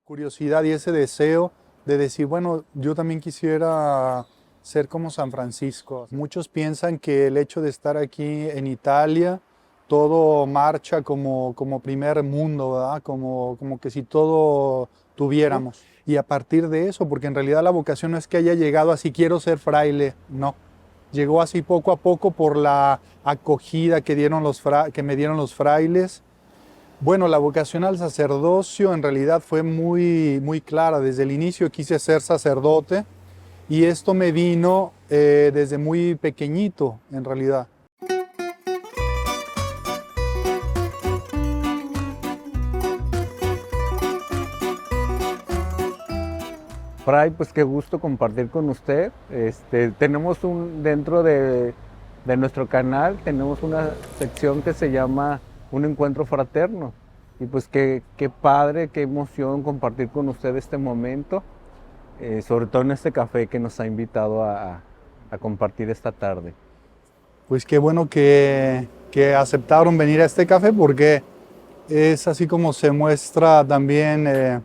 curiosidad y ese deseo de decir, bueno, yo también quisiera ser como San Francisco. Muchos piensan que el hecho de estar aquí en Italia, todo marcha como primer mundo, ¿verdad? Como que si todo tuviéramos. Y a partir de eso, porque en realidad la vocación no es que haya llegado así, quiero ser fraile, no. Llegó así poco a poco por la acogida que me dieron los frailes. Bueno, la vocación al sacerdocio en realidad fue muy clara. Desde el inicio quise ser sacerdote y esto me vino desde muy pequeñito, en realidad. Fray, pues qué gusto compartir con usted. Tenemos dentro de nuestro canal, tenemos una sección que se llama Un Encuentro Fraterno. Y pues qué padre, qué emoción compartir con usted este momento, sobre todo en este café que nos ha invitado a compartir esta tarde. Pues qué bueno que aceptaron venir a este café porque es así como se muestra también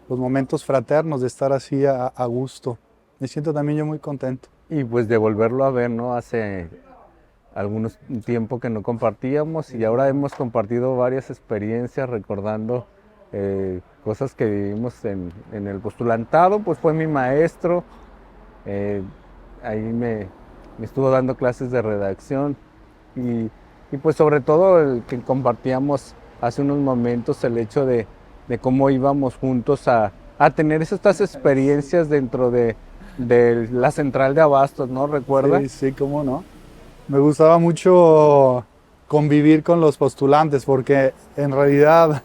los momentos fraternos de estar así a gusto. Me siento también yo muy contento. Y pues de volverlo a ver, ¿no? Hace algunos tiempo que no compartíamos y ahora hemos compartido varias experiencias recordando cosas que vivimos en el postulantado. Pues fue mi maestro, eh, ahí me estuvo dando clases de redacción y pues sobre todo el que compartíamos hace unos momentos el hecho de cómo íbamos juntos a tener estas experiencias dentro de la central de abastos, ¿no? ¿Recuerda? Sí, sí, cómo no. Me gustaba mucho convivir con los postulantes porque en realidad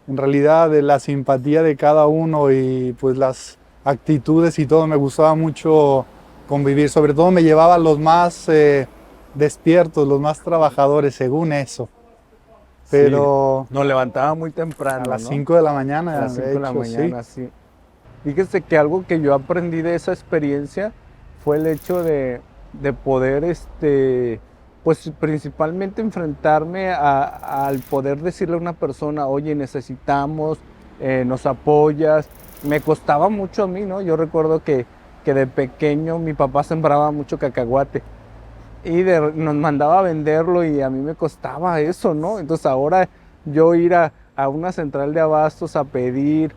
de la simpatía de cada uno y pues las actitudes y todo, me gustaba mucho convivir. Sobre todo me llevaba a los más despiertos, los más trabajadores, según eso. Pero sí, nos levantaba muy a temprano, las ¿no? 5 de la mañana, A las 5 de de la hecho, sí. mañana, sí. Fíjese que algo que yo aprendí de esa experiencia fue el hecho de poder, pues principalmente enfrentarme al poder decirle a una persona, oye, necesitamos, nos apoyas. Me costaba mucho a mí, ¿no? Yo recuerdo que de pequeño mi papá sembraba mucho cacahuate y nos mandaba a venderlo y a mí me costaba eso, ¿no? Entonces ahora yo ir a una central de abastos a pedir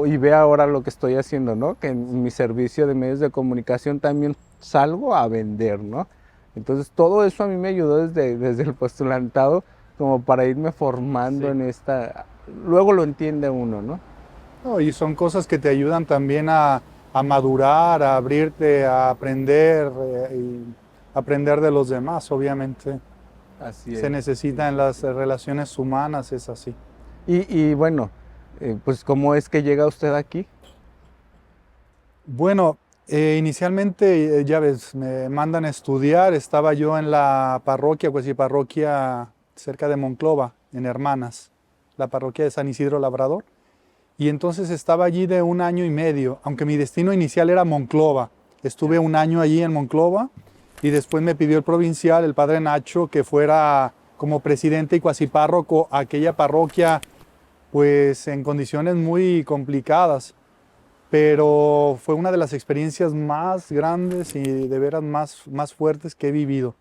y ve ahora lo que estoy haciendo, ¿no? Que en mi servicio de medios de comunicación también salgo a vender, ¿no? Entonces todo eso a mí me ayudó desde el postulantado como para irme formando Sí. en esta. Luego lo entiende uno, ¿no? No, y son cosas que te ayudan también a madurar, a abrirte, a aprender y aprender de los demás, obviamente. Así Se es. necesita en las relaciones humanas, es así. Y bueno, pues ¿cómo es que llega usted aquí? Bueno, inicialmente, ya ves, me mandan a estudiar. Estaba yo en la parroquia, pues sí, parroquia cerca de Monclova, en Hermanas, la parroquia de San Isidro Labrador. Y entonces estaba allí de un año y medio, aunque mi destino inicial era Monclova. Estuve un año allí en Monclova y después me pidió el provincial, el padre Nacho, que fuera como presidente y cuasi párroco a aquella parroquia, pues en condiciones muy complicadas. Pero fue una de las experiencias más grandes y de veras más fuertes que he vivido.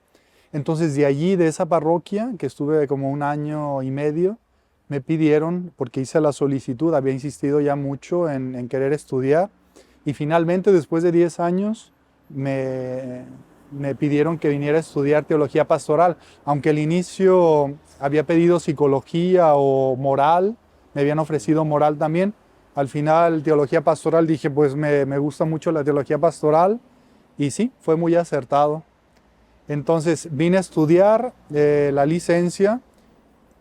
Entonces de allí, de esa parroquia, que estuve como un año y medio, me pidieron, porque hice la solicitud, había insistido ya mucho en querer estudiar, y finalmente después de 10 años me pidieron que viniera a estudiar teología pastoral, aunque al inicio había pedido psicología o moral, me habían ofrecido moral también. Al final teología pastoral dije, pues me gusta mucho la teología pastoral, y sí, fue muy acertado. Entonces vine a estudiar la licencia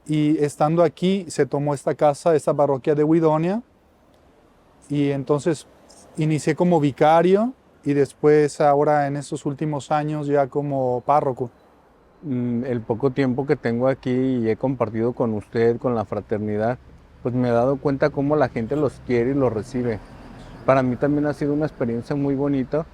y estando aquí se tomó esta casa, esta parroquia de Huidonia, y entonces inicié como vicario y después ahora en estos últimos años ya como párroco. El poco tiempo que tengo aquí y he compartido con usted, con la fraternidad, pues me he dado cuenta cómo la gente los quiere y los recibe. Para mí también ha sido una experiencia muy bonita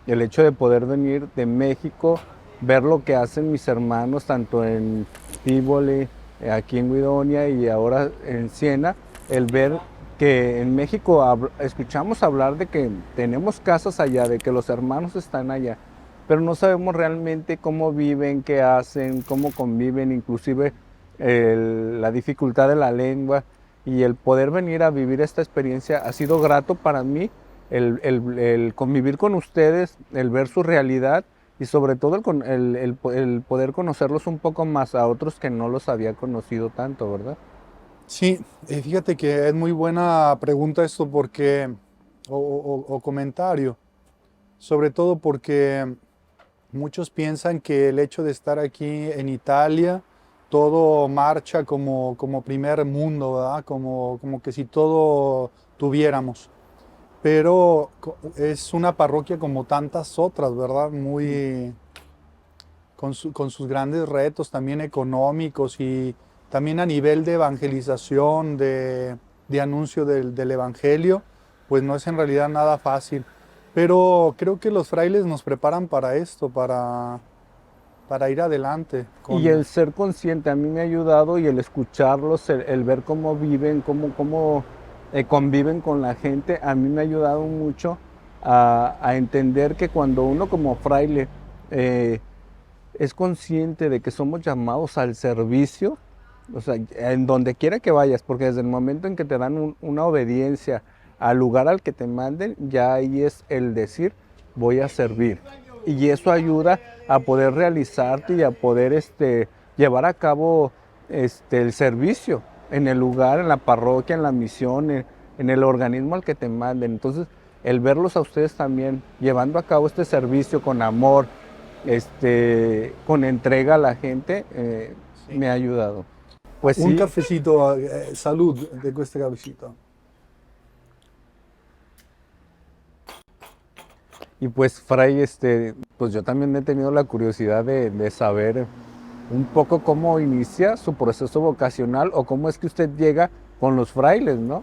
el hecho de poder venir de México, ver lo que hacen mis hermanos, tanto en Tívoli, aquí en Guidonia y ahora en Siena, el ver que en México escuchamos hablar de que tenemos casas allá, de que los hermanos están allá, pero no sabemos realmente cómo viven, qué hacen, cómo conviven, inclusive la dificultad de la lengua y el poder venir a vivir esta experiencia ha sido grato para mí, el convivir con ustedes, el ver su realidad y sobre todo el poder conocerlos un poco más a otros que no los había conocido tanto, ¿verdad? Sí, fíjate que es muy buena pregunta esto porque, o comentario, sobre todo porque muchos piensan que el hecho de estar aquí en Italia, todo marcha como primer mundo, ¿verdad? Como que si todo tuviéramos. Pero es una parroquia como tantas otras, ¿verdad? Muy con sus grandes retos también económicos y también a nivel de evangelización, de anuncio del Evangelio, pues no es en realidad nada fácil. Pero creo que los frailes nos preparan para esto, para ir adelante. Y el ser consciente a mí me ha ayudado y el escucharlos, el ver cómo viven, cómo conviven con la gente, a mí me ha ayudado mucho a entender que cuando uno como fraile es consciente de que somos llamados al servicio, o sea, en donde quiera que vayas, porque desde el momento en que te dan una obediencia al lugar al que te manden, ya ahí es el decir, voy a servir. Y eso ayuda a poder realizarte y a poder llevar a cabo el servicio en el lugar, en la parroquia, en la misión, en el organismo al que te manden. Entonces, el verlos a ustedes también llevando a cabo este servicio con amor, con entrega a la gente, Sí. me ha ayudado. Pues Un sí, cafecito, salud de este cafecito. y pues Fray, pues yo también he tenido la curiosidad de saber un poco cómo inicia su proceso vocacional o cómo es que usted llega con los frailes, ¿no?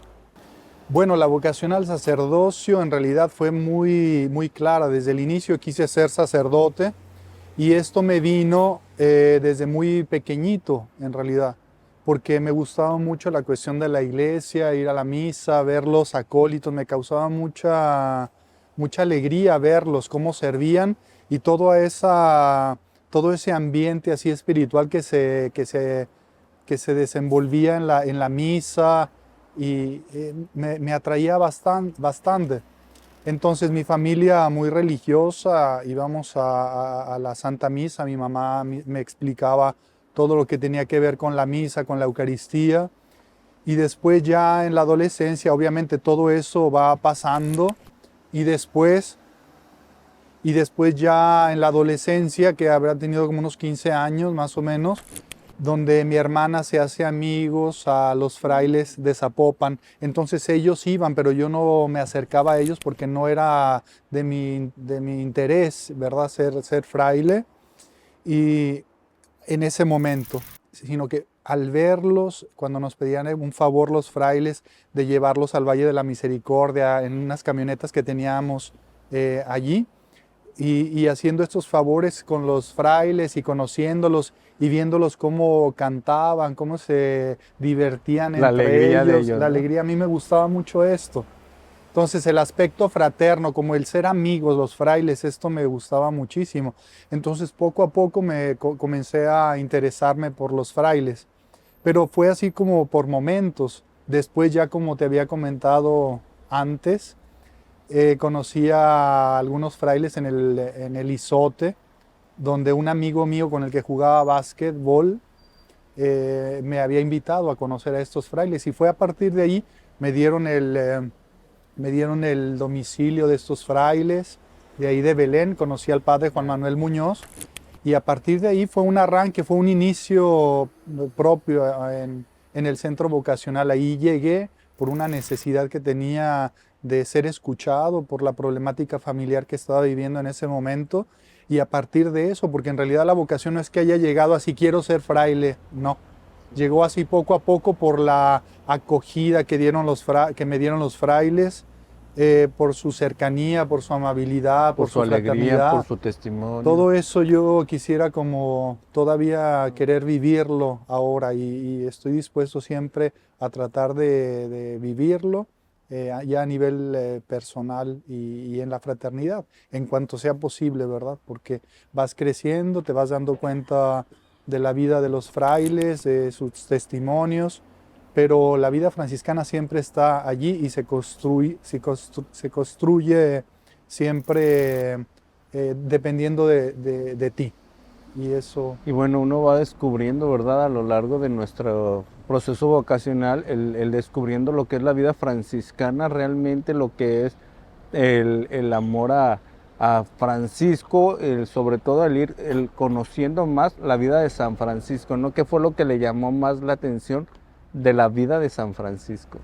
Bueno, la vocación al sacerdocio en realidad fue muy clara. Desde el inicio quise ser sacerdote y esto me vino desde muy pequeñito, en realidad, porque me gustaba mucho la cuestión de la iglesia, ir a la misa, ver los acólitos, me causaba mucha alegría verlos, cómo servían y todo ese ambiente así espiritual que se desenvolvía en la misa y me atraía bastante. Entonces mi familia muy religiosa, íbamos a la Santa Misa, mi mamá me explicaba todo lo que tenía que ver con la misa, con la Eucaristía. Y después ya en la adolescencia, obviamente todo eso va pasando y después ya en la adolescencia, que habrá tenido como unos 15 años más o menos, donde mi hermana se hace amigos a los frailes de Zapopan. Entonces ellos iban, pero yo no me acercaba a ellos porque no era de mi interés, ¿verdad? Ser fraile. Y en ese momento, sino que al verlos, cuando nos pedían un favor los frailes de llevarlos al Valle de la Misericordia en unas camionetas que teníamos allí, y haciendo estos favores con los frailes y conociéndolos y viéndolos cómo cantaban, cómo se divertían La entre alegría de ellos. ellos, La ¿no? alegría, a mí me gustaba mucho esto. Entonces el aspecto fraterno, como el ser amigos, los frailes, esto me gustaba muchísimo. Entonces poco a poco comencé a interesarme por los frailes, pero fue así como por momentos. Después ya como te había comentado antes, conocí a algunos frailes en el Izote, donde un amigo mío con el que jugaba básquetbol me había invitado a conocer a estos frailes y fue a partir de ahí me dieron el domicilio de estos frailes, de ahí de Belén, conocí al padre Juan Manuel Muñoz y a partir de ahí fue un arranque, fue un inicio propio en el centro vocacional. Ahí llegué por una necesidad que tenía de ser escuchado, por la problemática familiar que estaba viviendo en ese momento y a partir de eso, porque en realidad la vocación no es que haya llegado así quiero ser fraile, no. Llegó así poco a poco por la acogida que me dieron los frailes, por su cercanía, por su amabilidad, Por por su su alegría, por fraternidad. su testimonio. Todo eso yo quisiera como todavía querer vivirlo ahora y estoy dispuesto siempre a tratar de vivirlo ya a nivel personal y en la fraternidad, en cuanto sea posible, ¿verdad? Porque vas creciendo, te vas dando cuenta de la vida de los frailes, de sus testimonios, pero la vida franciscana siempre está allí y se construye siempre dependiendo de ti. Y eso, Y bueno, uno va descubriendo, ¿verdad? A lo largo de nuestro proceso vocacional, el descubriendo lo que es la vida franciscana, realmente lo que es el amor a Francisco, sobre todo el conociendo más la vida de San Francisco, ¿no? ¿Qué fue lo que le llamó más la atención de la vida de San Francisco?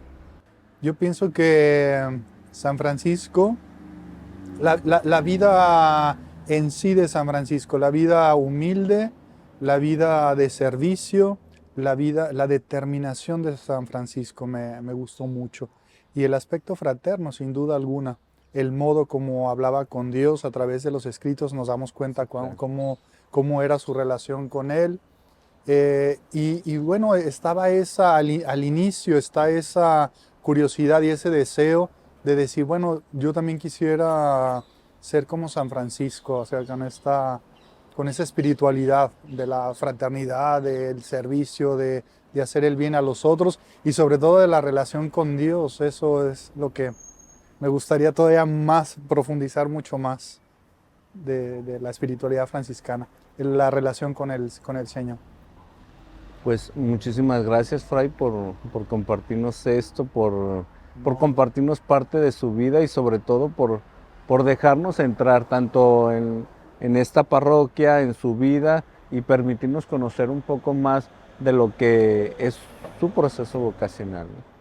yo pienso que San Francisco, la vida en sí de San Francisco, la vida humilde, la vida de servicio, la determinación de San Francisco me gustó mucho. Y el aspecto fraterno, sin duda alguna. El modo como hablaba con Dios a través de los escritos, nos damos cuenta Claro. cómo era su relación con Él. Y bueno, estaba al inicio, está esa curiosidad y ese deseo de decir, bueno, yo también quisiera ser como San Francisco, o sea, con esa espiritualidad de la fraternidad, del servicio, de hacer el bien a los otros y sobre todo de la relación con Dios. Eso es lo que me gustaría todavía más profundizar mucho más de la espiritualidad franciscana, la relación con el Señor. Pues muchísimas gracias, Fray, por compartirnos esto, por No, compartirnos parte de su vida y sobre todo por dejarnos entrar tanto en esta parroquia, en su vida y permitirnos conocer un poco más de lo que es su proceso vocacional, ¿no?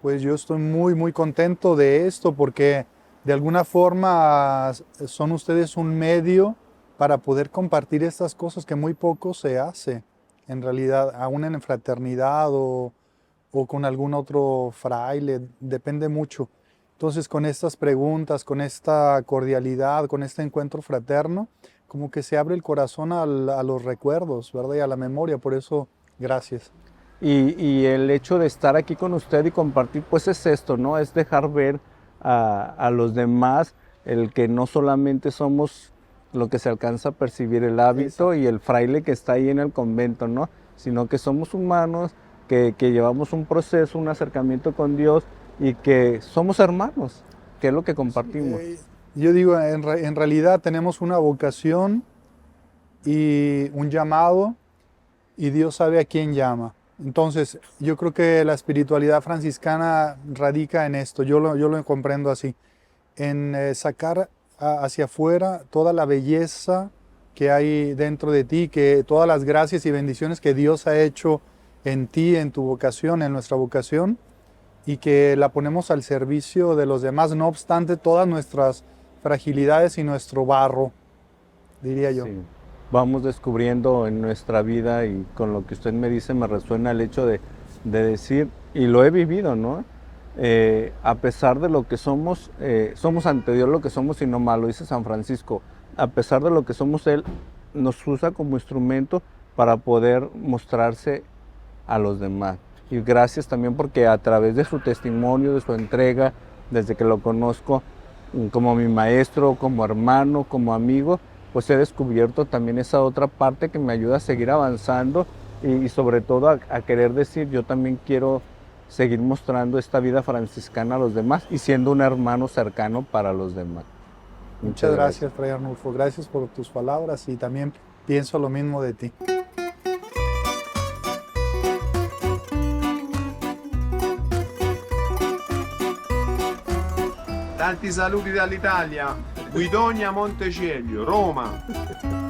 pues yo estoy muy, muy contento de esto porque de alguna forma son ustedes un medio para poder compartir estas cosas que muy poco se hace, en realidad, aún en fraternidad o con algún otro fraile, depende mucho. Entonces, con estas preguntas, con esta cordialidad, con este encuentro fraterno, como que se abre el corazón a los recuerdos, ¿verdad? Y a la memoria, por eso, gracias. Y el hecho de estar aquí con usted y compartir, pues es esto, ¿no? Es dejar ver a los demás el que no solamente somos lo que se alcanza a percibir el hábito y el fraile que está ahí en el convento, ¿no? Sino que somos humanos, que llevamos un proceso, un acercamiento con Dios y que somos hermanos, que es lo que compartimos. Yo digo, en realidad tenemos una vocación y un llamado y Dios sabe a quién llama. Entonces, yo creo que la espiritualidad franciscana radica en esto, yo lo comprendo así, en sacar hacia afuera toda la belleza que hay dentro de ti, que todas las gracias y bendiciones que Dios ha hecho en ti, en tu vocación, en nuestra vocación, y que la ponemos al servicio de los demás, no obstante todas nuestras fragilidades y nuestro barro, diría yo. Sí. Vamos descubriendo en nuestra vida y con lo que usted me dice me resuena el hecho de decir, y lo he vivido, ¿no? A pesar de lo que somos, somos ante Dios lo que somos y no malo, dice San Francisco. A pesar de lo que somos, Él nos usa como instrumento para poder mostrarse a los demás. Y gracias también porque a través de su testimonio, de su entrega, desde que lo conozco como mi maestro, como hermano, como amigo, pues he descubierto también esa otra parte que me ayuda a seguir avanzando y sobre todo a querer decir, yo también quiero seguir mostrando esta vida franciscana a los demás y siendo un hermano cercano para los demás. Muchas gracias, Fray Arnulfo. Gracias por tus palabras y también pienso lo mismo de ti. Tanti saluti dall'Italia, Guidonia Montecelio, Roma.